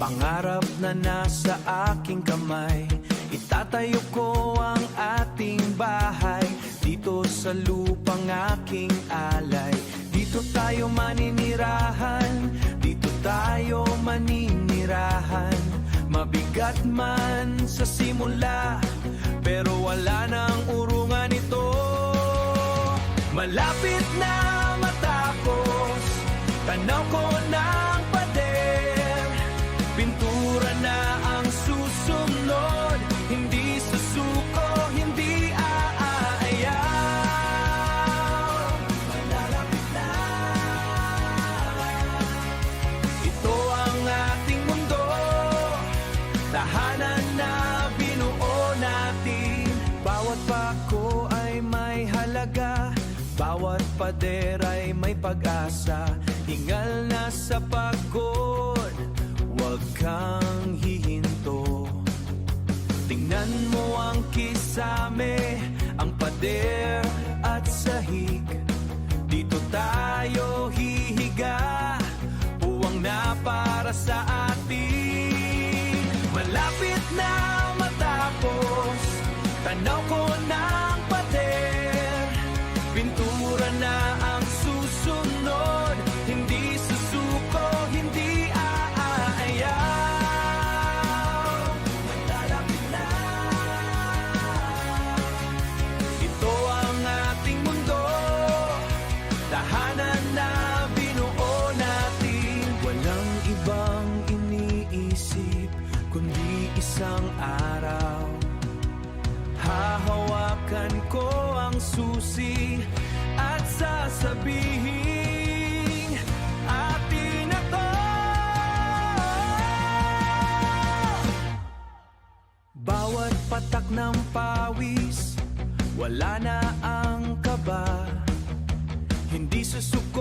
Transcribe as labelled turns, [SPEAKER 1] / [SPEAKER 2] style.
[SPEAKER 1] pangarap na nasa aking kamay. Itatayo ko ang ating bahay dito sa lupang aking alay. Dito tayo maninirahan, dito tayo maninirahan. Mabigat man sa simula, pero wala nang urungan ito. Malapit na matapos, tanaw ko ng pader. Pintura na ang susunod, hindi susuko, hindi aayaw. Malalapit na. Ito ang ating mundo, tahanan na binuo natin. Bawat pako ay may halaga, bawat pader ay may pag-asa. Hingal na sa pagod, huwag kang hihinto. Tingnan mo ang kisame, ang pader at sahig. Dito tayo hihiga, puwang na para sa atin. Malapit na matapos, tanaw ko ng pader. Pintura na ang susunod, hindi susuko, hindi aayaw. Malalapit na. Ito ang ating mundo, tahanan na binuo natin. Walang ibang iniisip, kundi isang araw. Hahawakan ko ang susi at sasabihin, atin na to. Bawat patak ng pawis, wala na ang kaba. Hindi susuko